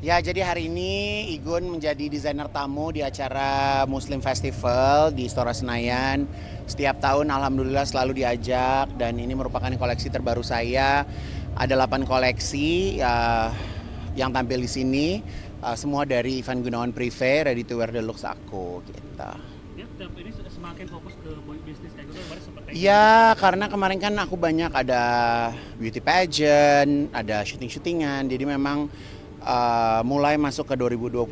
Ya, jadi hari ini Igun menjadi desainer tamu di acara Muslim Festival di Istora Senayan. Setiap tahun alhamdulillah selalu diajak dan ini merupakan koleksi terbaru saya. Ada 8 koleksi yang tampil di sini. Semua dari Ivan Gunawan Privé, Ready to Wear Deluxe aku gitu. Ya, ini semakin fokus ke bisnis kayak gitu, kemarin sempat kayak Ya, karena kemarin kan aku banyak ada beauty pageant, ada syuting-syutingan. Jadi memang mulai masuk ke 2025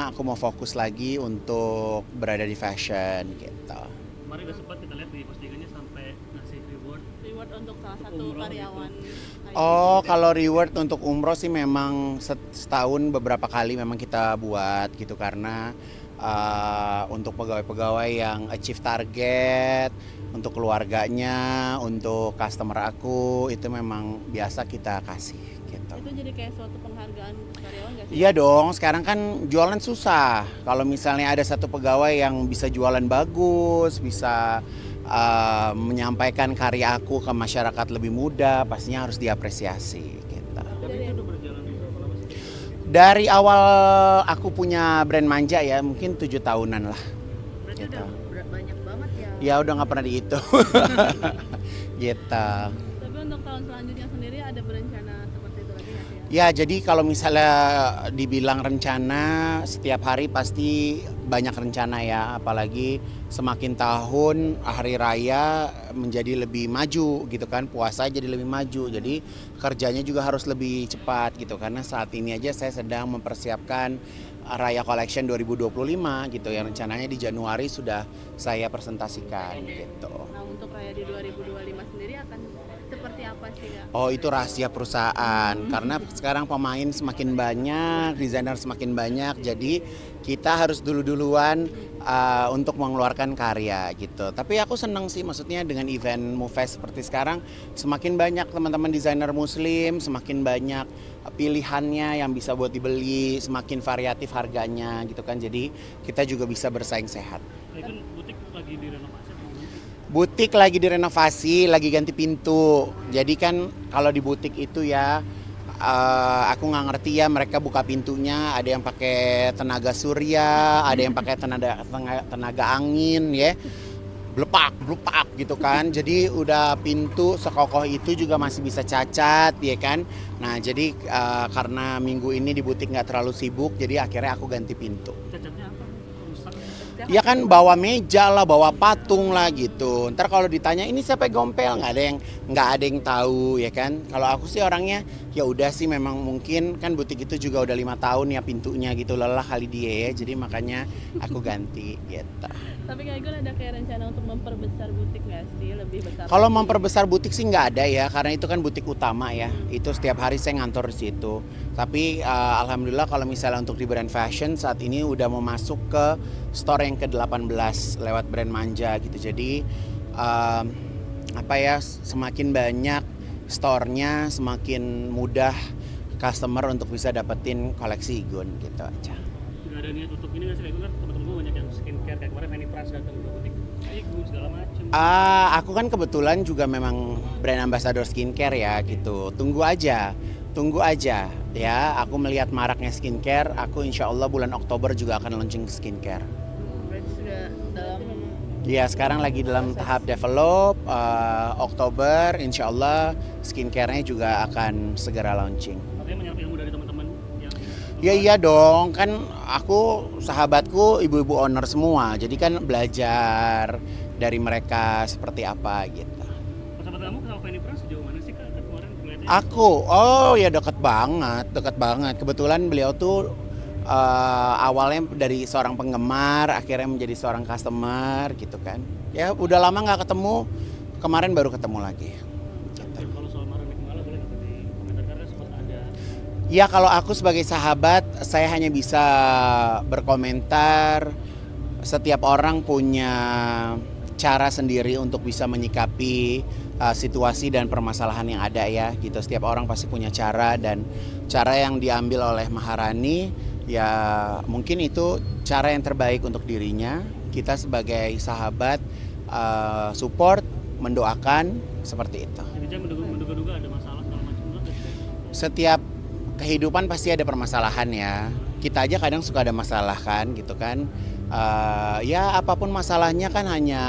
aku mau fokus lagi untuk berada di fashion gitu. kemarin udah sempat kita lihat di postingannya sampai ngasih Reward untuk salah satu umroh karyawan. Oh, kalau reward untuk umroh sih memang setahun beberapa kali memang kita buat gitu karena untuk pegawai-pegawai yang achieve target, untuk keluarganya, untuk customer aku itu memang biasa kita kasih gitu. Itu jadi kayak suatu penghargaan untuk karyawan nggak sih? Iya dong, sekarang kan jualan susah. Kalau misalnya ada satu pegawai yang bisa jualan bagus, bisa menyampaikan karya aku ke masyarakat lebih mudah, pastinya harus diapresiasi. Gitu. tapi itu udah berjalan berapa lama sih? Dari awal aku punya brand manja ya, mungkin 7 tahunan lah. Berarti Gitu. udah banyak banget ya. Ya udah nggak pernah dihitung. Gitu. Tapi untuk tahun selanjutnya sendiri ada berencana seperti itu lagi nggak sih ya? Ya, jadi kalau misalnya dibilang rencana, setiap hari pasti banyak rencana ya, apalagi semakin tahun hari raya menjadi lebih maju gitu kan, puasa jadi lebih maju, jadi kerjanya juga harus lebih cepat gitu, karena saat ini aja saya sedang mempersiapkan Raya Collection 2025 gitu, yang rencananya di Januari sudah saya presentasikan gitu. Nah untuk raya di 2025 sendiri akan seperti apa sih ya? Oh, itu rahasia perusahaan karena sekarang pemain semakin banyak, desainer semakin banyak, jadi kita harus duluan untuk mengeluarkan karya gitu. Tapi aku senang sih, maksudnya dengan event MUFES seperti sekarang semakin banyak teman-teman desainer muslim, semakin banyak pilihannya yang bisa buat dibeli, semakin variatif harganya gitu kan. Jadi kita juga bisa bersaing sehat. Kayak kan butik lagi direnovasi atau gimana sih? Butik lagi direnovasi, lagi ganti pintu. Jadi kan kalau di butik itu ya, aku nggak ngerti ya, mereka buka pintunya ada yang pakai tenaga surya, ada yang pakai tenaga angin ya, blepak gitu kan. Jadi udah pintu sekokoh itu juga masih bisa cacat ya kan. Nah jadi karena minggu ini di butik nggak terlalu sibuk, jadi akhirnya aku ganti pintu. Cacatnya apa? Rusak? Ya kan bawa meja lah, bawa patung lah gitu. Ntar kalau ditanya ini siapa yang gompel, nggak ada yang tahu ya kan. Kalau aku sih orangnya ya udah sih, memang mungkin kan butik itu juga udah 5 tahun ya pintunya gitu, lelah kali dia ya. Jadi makanya aku ganti gitu. Tapi kayak gue ada kayak rencana untuk memperbesar butik nggak sih? Lebih besar Kalau lagi? memperbesar butik sih nggak ada ya, karena itu kan butik utama ya. Itu setiap hari saya ngantor di situ. Tapi alhamdulillah kalau misalnya untuk di brand fashion saat ini udah mau masuk ke store yang ke-18 lewat brand manja gitu. Jadi semakin banyak store-nya, semakin mudah customer untuk bisa dapetin koleksi Igun gitu aja. Nggak ada niat untuk ini nggak sih? Kayak gue kan temen-temen gue banyak yang skincare, kayak kemarin Fanny Pras datang ke butik kayak gue segala macem. Aku kan kebetulan juga memang brand ambassador skincare ya gitu. Tunggu aja ya. Aku melihat maraknya skincare. Aku insya Allah bulan Oktober juga akan launching skincare. Berarti sudah dalam Ya sekarang lagi dalam tahap develop. Oktober insya Allah skincare-nya juga akan segera launching. Artinya menyerap ilmu dari teman-teman yang Ya iya dong, kan aku sahabatku ibu-ibu owner semua. Jadi kan belajar dari mereka seperti apa gitu. sahabat kamu sama Fanny Pras sejauh mana sih kak? Kan kemarin ngeliatnya Oh ya deket banget. Kebetulan beliau tuh awalnya dari seorang penggemar, akhirnya menjadi seorang customer gitu kan. Ya udah lama nggak ketemu, kemarin baru ketemu lagi. Gitu. kalau soal marah Nikmala boleh nggak di komentar, karena sempat ada Ya kalau aku sebagai sahabat, saya hanya bisa berkomentar. Setiap orang punya cara sendiri untuk bisa menyikapi situasi dan permasalahan yang ada ya gitu. Setiap orang pasti punya cara, dan cara yang diambil oleh Maharani ya mungkin itu cara yang terbaik untuk dirinya. Kita sebagai sahabat support, mendoakan seperti itu. jadi menduga-duga ada masalah segala macam. Setiap kehidupan pasti ada permasalahan ya. Kita aja kadang suka ada masalah kan gitu kan. Ya apapun masalahnya kan hanya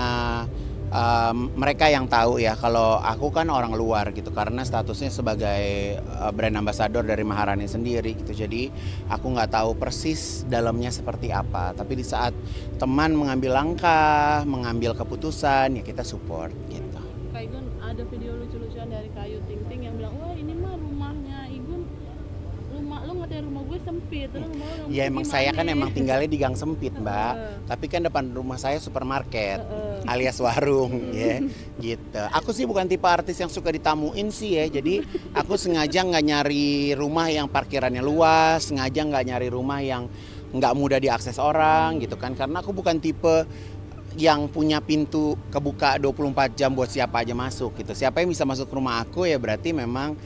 mereka yang tahu ya. Kalau aku kan orang luar gitu karena statusnya sebagai brand ambassador dari Maharani sendiri gitu. Jadi aku nggak tahu persis dalamnya seperti apa. Tapi di saat teman mengambil langkah, mengambil keputusan ya kita support gitu. Kak Igun, ada video lucu-lucuan dari Kak Ayu Ting Ting yang bilang, wah ini mah rumahnya Igun, lu ngatain rumah gue sempit, lu mau Ya emang saya kan emang tinggalnya di gang sempit mbak, tapi kan depan rumah saya supermarket alias warung ya gitu. Aku sih bukan tipe artis yang suka ditamuin sih ya, jadi aku sengaja nggak nyari rumah yang parkirannya luas, sengaja nggak nyari rumah yang nggak mudah diakses orang gitu kan, karena aku bukan tipe yang punya pintu kebuka 24 jam buat siapa aja masuk gitu. Siapa yang bisa masuk ke rumah aku ya berarti memang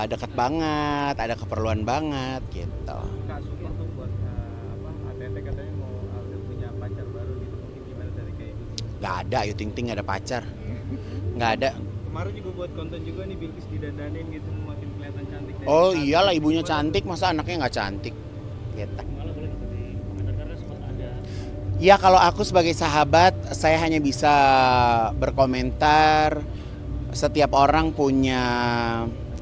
dekat banget, ada keperluan banget gitu. Kak support tuh buat ATT katanya mau udah punya pacar baru gitu, mungkin gimana dari kayak gitu? Gak ada, Ayu Ting Ting gak ada pacar. Gak ada. Kemarin juga buat konten juga nih Bilkis didandanin gitu, makin kelihatan cantik. Oh iyalah ibunya cantik, masa anaknya nggak cantik? Gitu. Malah boleh nggak di komentar karena sempat ada Ya kalau aku sebagai sahabat, saya hanya bisa berkomentar. Setiap orang punya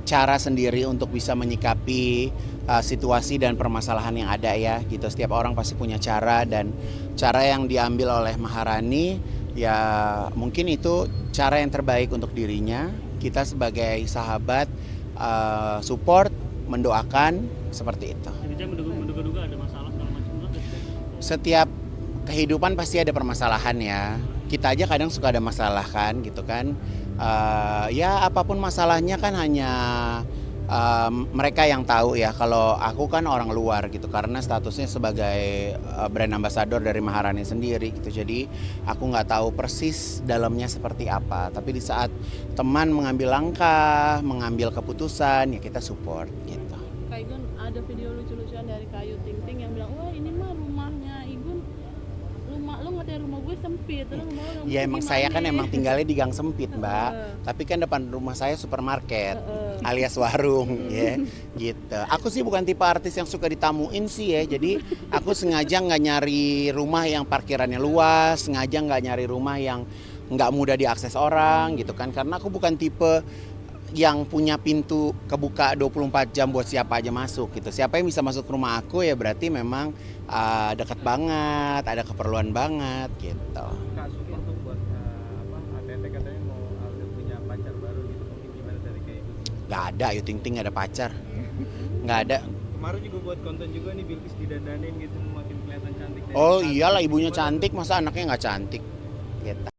cara sendiri untuk bisa menyikapi situasi dan permasalahan yang ada ya gitu. Setiap orang pasti punya cara, dan cara yang diambil oleh Maharani ya mungkin itu cara yang terbaik untuk dirinya. Kita sebagai sahabat support, mendoakan seperti itu. jadi menduga-duga ada masalah segala macam lah. Setiap kehidupan pasti ada permasalahan ya. Kita aja kadang suka ada masalah kan gitu kan. Ya apapun masalahnya kan hanya mereka yang tahu ya. Kalau aku kan orang luar gitu karena statusnya sebagai brand ambassador dari Maharani sendiri gitu. Jadi aku nggak tahu persis dalamnya seperti apa. Tapi di saat teman mengambil langkah, mengambil keputusan ya kita support gitu. Kak Igun, ada video lucu-lucuan dari Kak Ayu Ting Ting yang bilang, wah ini mah rumahnya Igun, lu ngatain rumah gue sempit, lu mau Ya emang saya kan emang tinggalnya di gang sempit mbak, tapi kan depan rumah saya supermarket alias warung ya gitu. Aku sih bukan tipe artis yang suka ditamuin sih ya, jadi aku sengaja nggak nyari rumah yang parkirannya luas, sengaja nggak nyari rumah yang nggak mudah diakses orang gitu kan, karena aku bukan tipe yang punya pintu kebuka 24 jam buat siapa aja masuk gitu. Siapa yang bisa masuk ke rumah aku ya berarti memang dekat banget, ada keperluan banget gitu. Kak support tuh buat ATT katanya mau udah punya pacar baru gitu, mungkin gimana dari kayak gitu? Gak ada, Ayu Ting Ting gak ada pacar. Gak ada. Kemarin juga buat konten juga nih Bilkis didandanin gitu, makin kelihatan cantik. Oh iyalah ibunya cantik, masa anaknya nggak cantik gitu.